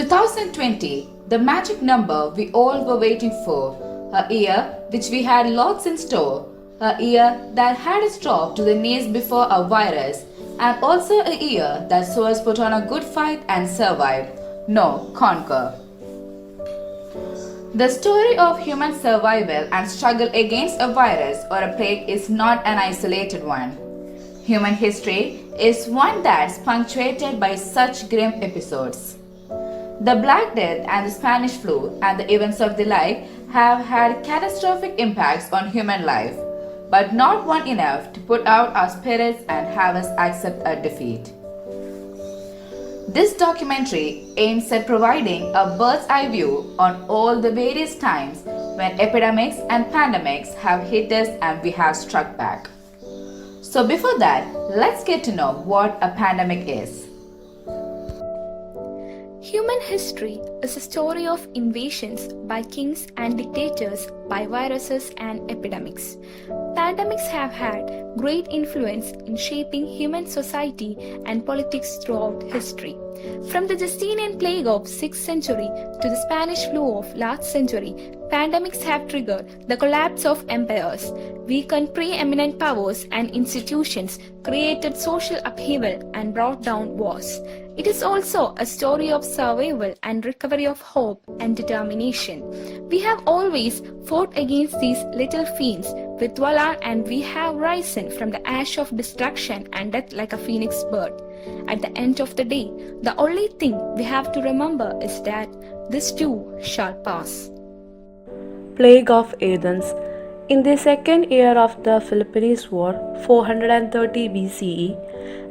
2020, the magic number we all were waiting for, a year which we had lots in store, a year that had us dropped to the knees before a virus, and also a year that saw us put on a good fight and survive, no, conquer. The story of human survival and struggle against a virus or a plague is not an isolated one. Human history is one that's punctuated by such grim episodes. The Black Death and the Spanish flu and the events of the like have had catastrophic impacts on human life, but not one enough to put out our spirits and have us accept a defeat. This documentary aims at providing a bird's eye view on all the various times when epidemics and pandemics have hit us and we have struck back. So before that, let's get to know what a pandemic is. Human history is a story of invasions by kings and dictators, by viruses and epidemics. Pandemics have had great influence in shaping human society and politics throughout history. From the Justinian plague of 6th century to the Spanish flu of last century, pandemics have triggered the collapse of empires, weakened preeminent powers and institutions, created social upheaval and brought down wars. It is also a story of survival and recovery of hope and determination. We have always fought against these little fiends with valor, and we have risen from the ash of destruction and death like a phoenix bird. At the end of the day, the only thing we have to remember is that this too shall pass. Plague of Athens. In the second year of the Peloponnese War, 430 BCE,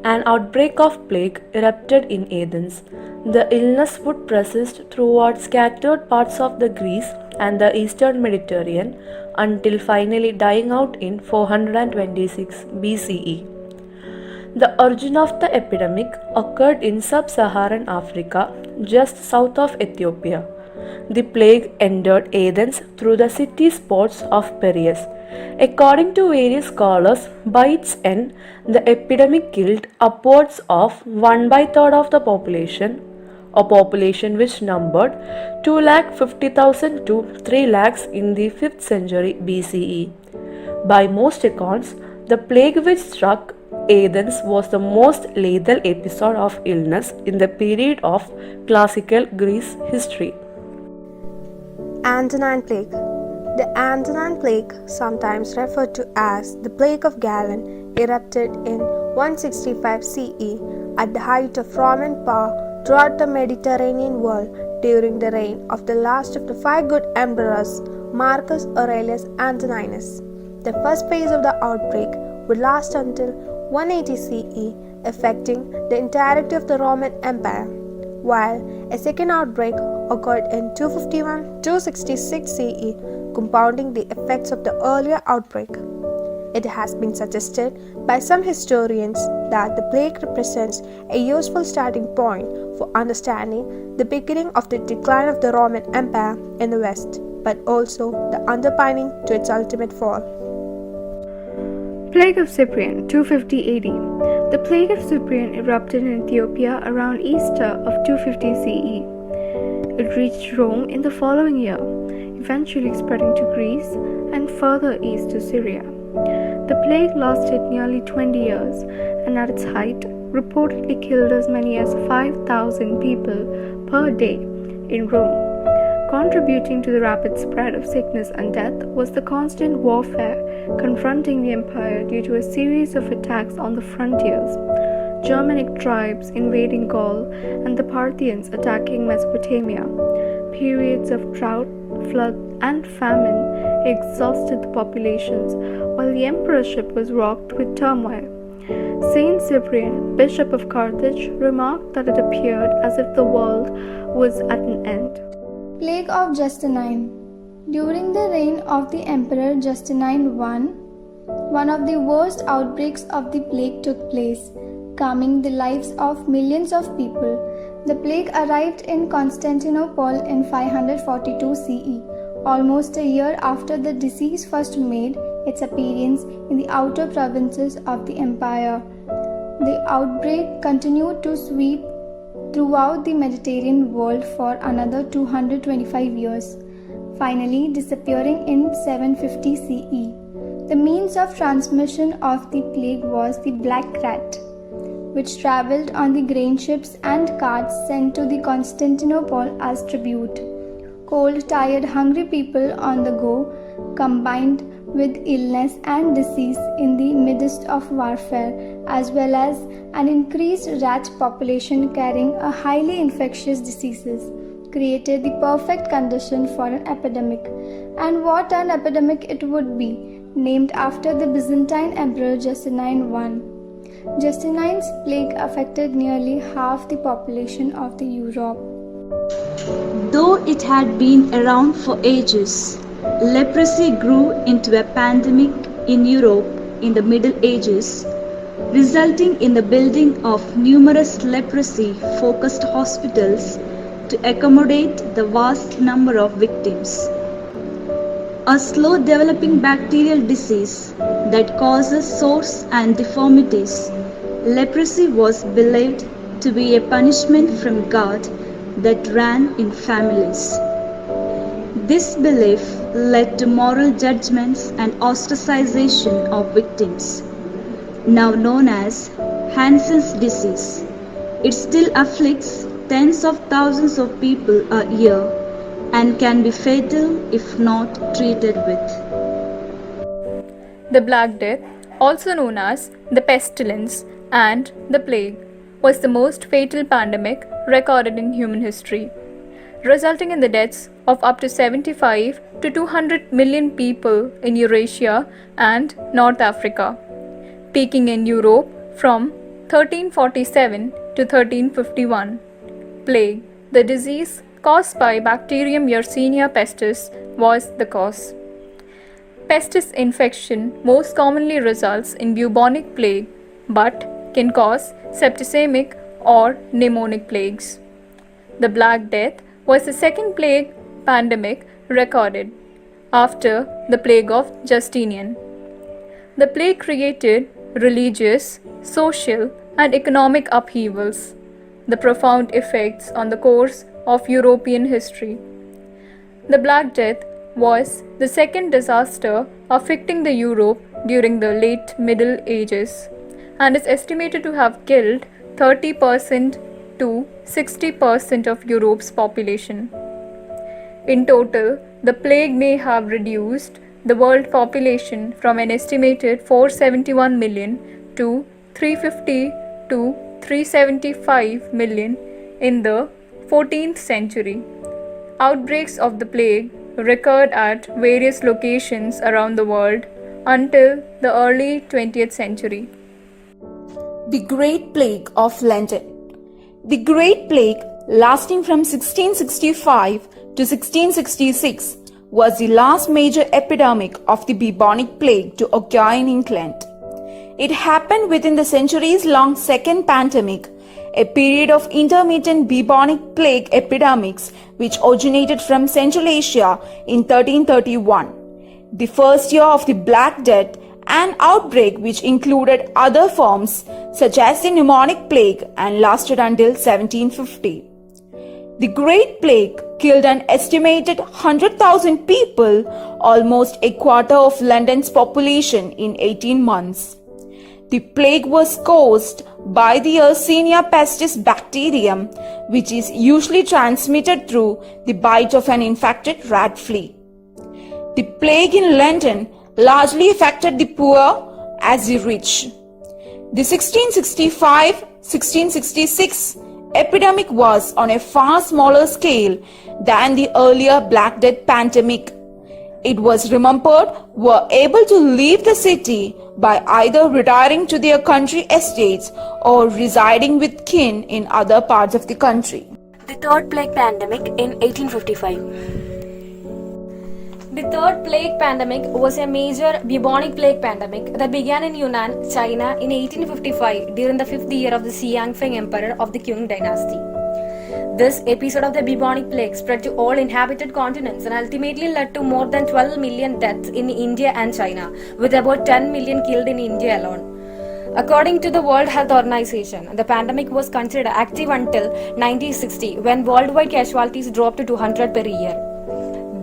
an outbreak of plague erupted in Athens. The illness would persist throughout scattered parts of the Greece and the eastern Mediterranean until finally dying out in 426 BCE. The origin of the epidemic occurred in sub-Saharan Africa, just south of Ethiopia. The plague entered Athens through the city's ports of Piraeus. According to various scholars, by its end, the epidemic killed upwards of 1/3 of the population, a population which numbered 250,000 to 3 lakhs in the 5th century BCE. By most accounts, the plague which struck Athens was the most lethal episode of illness in the period of classical Greece history. Antonine Plague. The Antonine Plague, sometimes referred to as the Plague of Galen, erupted in 165 CE at the height of Roman power throughout the Mediterranean world during the reign of the last of the 5 good emperors, Marcus Aurelius Antoninus. The first phase of the outbreak would last until 180 CE, affecting the entirety of the Roman Empire, while a second outbreak occurred in 251-266 CE, compounding the effects of the earlier outbreak. It has been suggested by some historians that the plague represents a useful starting point for understanding the beginning of the decline of the Roman Empire in the West, but also the underpinning to its ultimate fall. Plague of Cyprian, 250 AD. The Plague of Cyprian erupted in Ethiopia around Easter of 250 CE. It reached Rome in the following year, eventually spreading to Greece and further east to Syria. The plague lasted nearly 20 years and at its height reportedly killed as many as 5,000 people per day in Rome. Contributing to the rapid spread of sickness and death was the constant warfare confronting the empire due to a series of attacks on the frontiers, Germanic tribes invading Gaul and the Parthians attacking Mesopotamia. Periods of drought, flood, and famine exhausted the populations, while the emperorship was rocked with turmoil. Saint Cyprian, Bishop of Carthage, remarked that it appeared as if the world was at an end. Plague of Justinian. During the reign of the Emperor Justinian I, one of the worst outbreaks of the plague took place, claiming the lives of millions of people. The plague arrived in Constantinople in 542 CE, almost a year after the disease first made its appearance in the outer provinces of the empire. The outbreak continued to sweep throughout the Mediterranean world for another 225 years, finally disappearing in 750 CE. The means of transmission of the plague was the black rat, which travelled on the grain ships and carts sent to the Constantinople as tribute. Cold, tired, hungry people on the go, combined with illness and disease in the midst of warfare, as well as an increased rat population carrying a highly infectious diseases, created the perfect condition for an epidemic. And what an epidemic it would be, named after the Byzantine Emperor Justinian I. Justinian's plague affected nearly half the population of the Europe. Though it had been around for ages, leprosy grew into a pandemic in Europe in the Middle Ages, resulting in the building of numerous leprosy-focused hospitals to accommodate the vast number of victims. A slow-developing bacterial disease that causes sores and deformities, leprosy was believed to be a punishment from God that ran in families. This belief led to moral judgments and ostracization of victims, now known as Hansen's disease. It still afflicts tens of thousands of people a year and can be fatal if not treated with. The Black Death, also known as the pestilence and the plague, was the most fatal pandemic recorded in human history, resulting in the deaths of up to 75 to 200 million people in Eurasia and North Africa, peaking in Europe from 1347 to 1351. Plague, the disease caused by Bacterium Yersinia pestis, was the cause. Pestis infection most commonly results in bubonic plague but can cause septicemic or pneumonic plagues. The Black Death was the second plague pandemic recorded after the plague of Justinian. The plague created religious, social, and economic upheavals, the profound effects on the course of European history. The Black Death was the second disaster affecting the Europe during the late Middle Ages and is estimated to have killed 30% to 60% of Europe's population. In total, the plague may have reduced the world population from an estimated 471 million to 350 to 375 million in the 14th century. Outbreaks of the plague recurred at various locations around the world until the early 20th century. The Great Plague of London. The Great Plague, lasting from 1665 to 1666, was the last major epidemic of the bubonic plague to occur in England. It happened within the centuries-long Second Pandemic, a period of intermittent bubonic plague epidemics which originated from Central Asia in 1331. The first year of the Black Death, an outbreak which included other forms such as the pneumonic plague and lasted until 1750. The Great Plague killed an estimated 100,000 people, almost a quarter of London's population, in 18 months. The plague was caused by the Yersinia pestis bacterium, which is usually transmitted through the bite of an infected rat flea. The plague in London largely affected the poor as the rich. The 1665-1666 epidemic was on a far smaller scale than the earlier Black Death pandemic. It was remembered were able to leave the city by either retiring to their country estates or residing with kin in other parts of the country. The Third Plague Pandemic in 1855. The Third Plague Pandemic was a major bubonic plague pandemic that began in Yunnan, China in 1855 during the 5th year of the Xianfeng Emperor of the Qing dynasty. This episode of the bubonic plague spread to all inhabited continents and ultimately led to more than 12 million deaths in India and China, with about 10 million killed in India alone. According to the World Health Organization, the pandemic was considered active until 1960 when worldwide casualties dropped to 200 per year.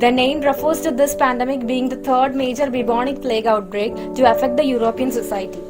The name refers to this pandemic being the third major bubonic plague outbreak to affect the European society.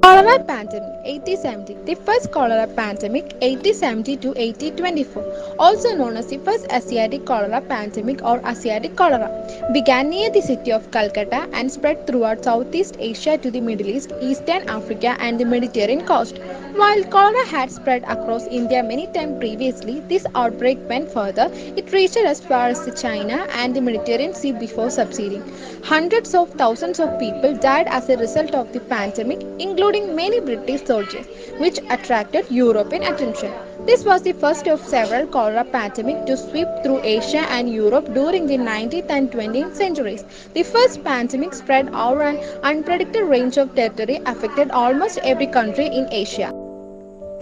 Cholera pandemic 1870. The first cholera pandemic 1870 to 1824, also known as the first Asiatic cholera pandemic or Asiatic cholera, began near the city of Calcutta and spread throughout Southeast Asia to the Middle East, Eastern Africa and the Mediterranean coast. While cholera had spread across India many times previously, this outbreak went further. It reached as far as China and the Mediterranean Sea before subsiding. Hundreds of thousands of people died as a result of the pandemic, including many British soldiers, which attracted European attention. This was the first of several cholera pandemics to sweep through Asia and Europe during the 19th and 20th centuries. The first pandemic spread over an unpredicted range of territory, affected almost every country in Asia.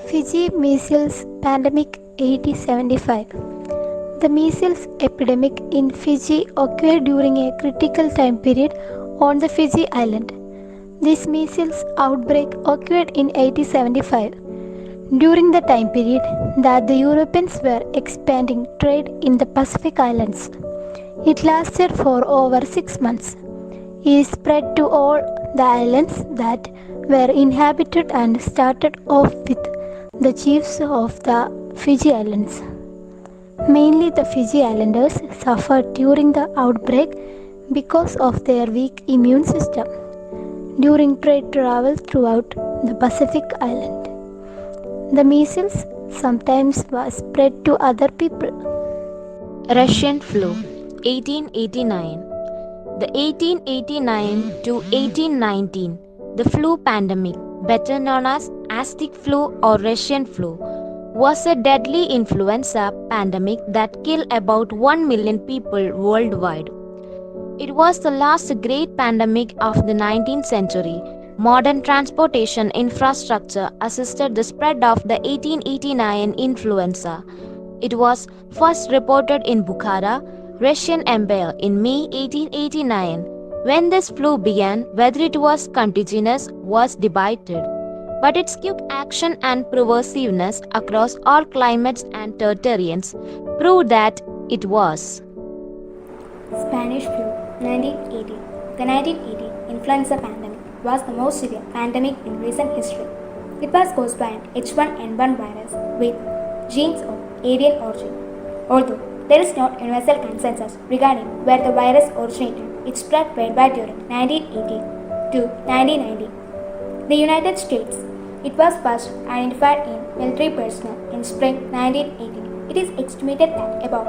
Fiji measles pandemic 1875. The measles epidemic in Fiji occurred during a critical time period on the Fiji island. This measles outbreak occurred in 1875, during the time period that the Europeans were expanding trade in the Pacific Islands. It lasted for over 6 months. It spread to all the islands that were inhabited and started off with the chiefs of the Fiji Islands. Mainly the Fiji Islanders suffered during the outbreak because of their weak immune system during trade travel throughout the Pacific Island. The measles sometimes was spread to other people. Russian flu 1889. The 1889 to 1819, the flu pandemic, better known as Aztec flu or Russian flu, was a deadly influenza pandemic that killed about 1 million people worldwide. It was the last great pandemic of the 19th century. Modern transportation infrastructure assisted the spread of the 1889 influenza. It was first reported in Bukhara, Russian Empire in May 1889. When this flu began, whether it was contagious was debated, but its quick action and pervasiveness across all climates and territories proved that it was. Spanish flu 1980. The 1980 influenza pandemic was the most severe pandemic in recent history. It was caused by an H1N1 virus with genes of avian origin. Although there is no universal consensus regarding where the virus originated, it spread worldwide during 1980 to 1990. The United States. It was first identified in military personnel in spring 1980. It is estimated that about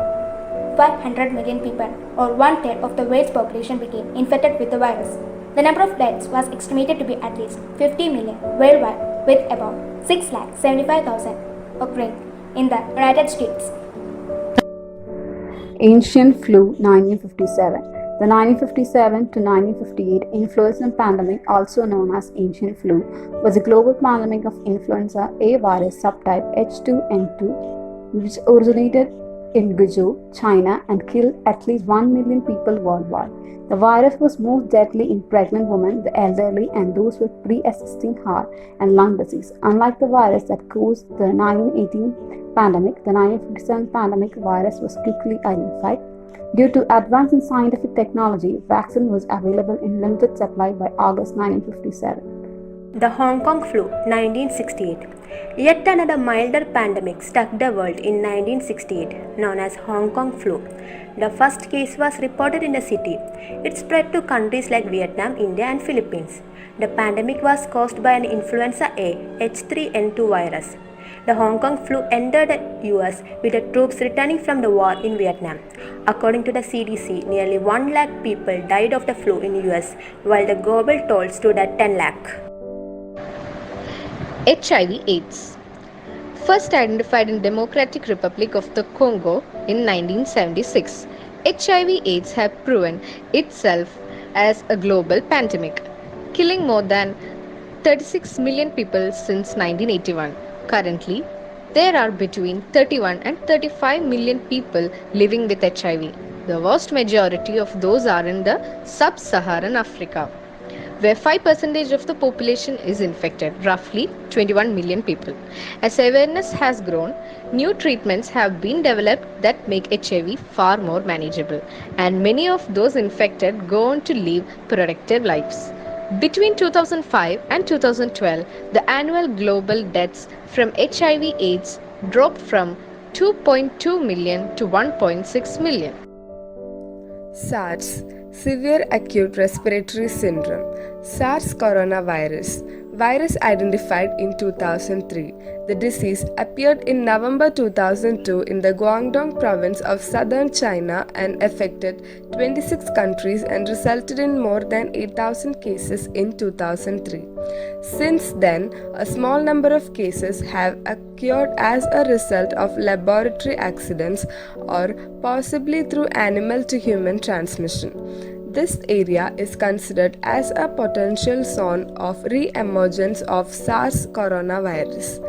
500 million people, or one-third of the world's population, became infected with the virus. The number of deaths was estimated to be at least 50 million worldwide, with about 675,000 occurring in the United States. Ancient flu 1957. The 1957 to 1958 influenza pandemic, also known as ancient flu, was a global pandemic of influenza A virus subtype H2N2, which originated in Guizhou, China, and killed at least 1 million people worldwide. The virus was most deadly in pregnant women, the elderly, and those with pre-existing heart and lung disease. Unlike the virus that caused the 1918 pandemic, the 1957 pandemic virus was quickly identified. Due to advance in scientific technology, vaccine was available in limited supply by August 1957. The Hong Kong flu 1968. Yet another milder pandemic struck the world in 1968, known as Hong Kong flu. The first case was reported in the city. It spread to countries like Vietnam, India, and Philippines. The pandemic was caused by an influenza A H3N2 virus. The Hong Kong flu entered the US with the troops returning from the war in Vietnam. According to the CDC, nearly 1 lakh people died of the flu in US, while the global toll stood at 10 lakh. HIV/AIDS. First identified in Democratic Republic of the Congo in 1976, HIV/AIDS have proven itself as a global pandemic, killing more than 36 million people since 1981. Currently, there are between 31 and 35 million people living with HIV. The vast majority of those are in the sub-Saharan Africa. where 5% of the population is infected, roughly 21 million people. As awareness has grown, new treatments have been developed that make HIV far more manageable, and many of those infected go on to live productive lives. Between 2005 and 2012, the annual global deaths from HIV/AIDS dropped from 2.2 million to 1.6 million. SARS, Severe Acute Respiratory Syndrome, SARS coronavirus, virus identified in 2003. The disease appeared in November 2002 in the Guangdong province of southern China and affected 26 countries and resulted in more than 8,000 cases in 2003. Since then, a small number of cases have occurred as a result of laboratory accidents or possibly through animal to human transmission. This area is considered as a potential zone of re-emergence of SARS coronavirus.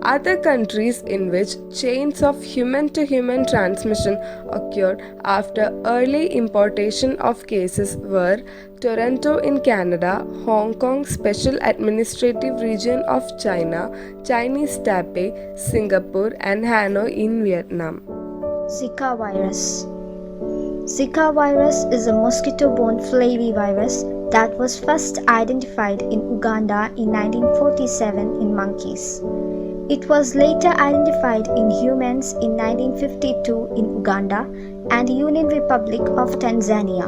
Other countries in which chains of human-to-human transmission occurred after early importation of cases were Toronto in Canada, Hong Kong Special Administrative Region of China, Chinese Taipei, Singapore, and Hanoi in Vietnam. Zika virus. Zika virus is a mosquito-borne flavivirus that was first identified in Uganda in 1947 in monkeys. It was later identified in humans in 1952 in Uganda and the Union Republic of Tanzania.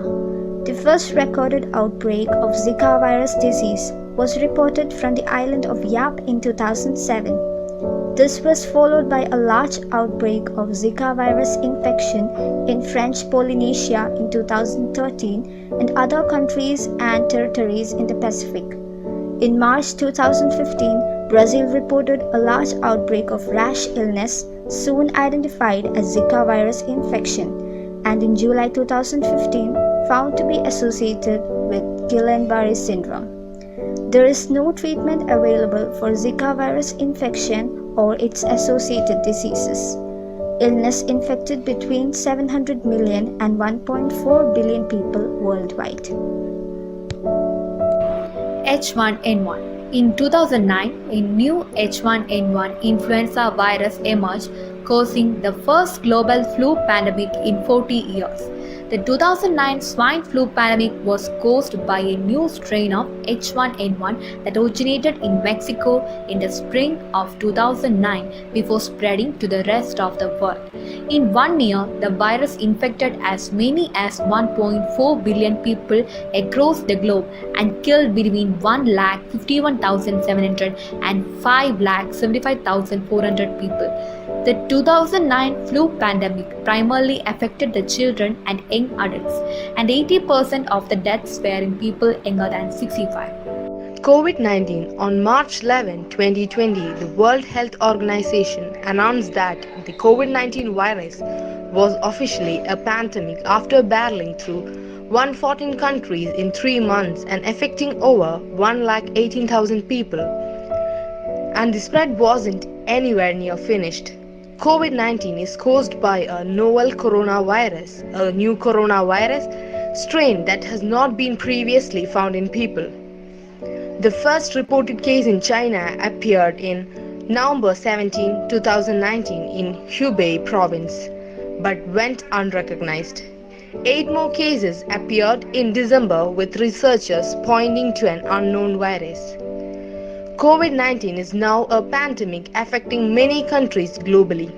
The first recorded outbreak of Zika virus disease was reported from the island of Yap in 2007. This was followed by a large outbreak of Zika virus infection in French Polynesia in 2013 and other countries and territories in the Pacific. In March 2015, Brazil reported a large outbreak of rash illness, soon identified as Zika virus infection, and in July 2015 found to be associated with Guillain-Barré syndrome. There is no treatment available for Zika virus infection or its associated diseases. Illness infected between 700 million and 1.4 billion people worldwide. H1N1. In 2009, a new H1N1 influenza virus emerged, causing the first global flu pandemic in 40 years. The 2009 swine flu pandemic was caused by a new strain of H1N1 that originated in Mexico in the spring of 2009 before spreading to the rest of the world. In 1 year, the virus infected as many as 1.4 billion people across the globe and killed between 1,51,700 and 5,75,400 people. The 2009 flu pandemic primarily affected the children and young adults, and 80% of the deaths were in people younger than 65. COVID-19. On March 11, 2020, the World Health Organization announced that the COVID-19 virus was officially a pandemic after barreling through 114 countries in 3 months and affecting over 118,000 people. And the spread wasn't anywhere near finished. COVID-19 is caused by a novel coronavirus, a new coronavirus strain that has not been previously found in people. The first reported case in China appeared in November 17, 2019 in Hubei province, but went unrecognized. 8 more cases appeared in December, with researchers pointing to an unknown virus. COVID-19 is now a pandemic affecting many countries globally.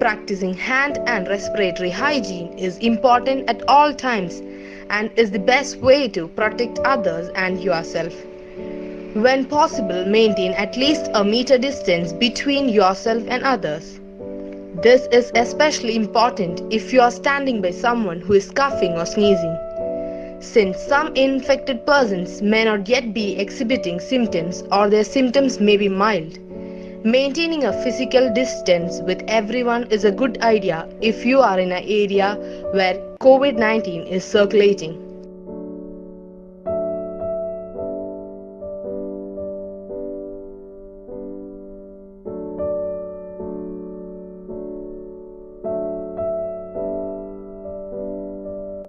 Practicing hand and respiratory hygiene is important at all times and is the best way to protect others and yourself. When possible, maintain at least a meter distance between yourself and others. This is especially important if you are standing by someone who is coughing or sneezing. Since some infected persons may not yet be exhibiting symptoms or their symptoms may be mild, maintaining a physical distance with everyone is a good idea if you are in an area where COVID-19 is circulating.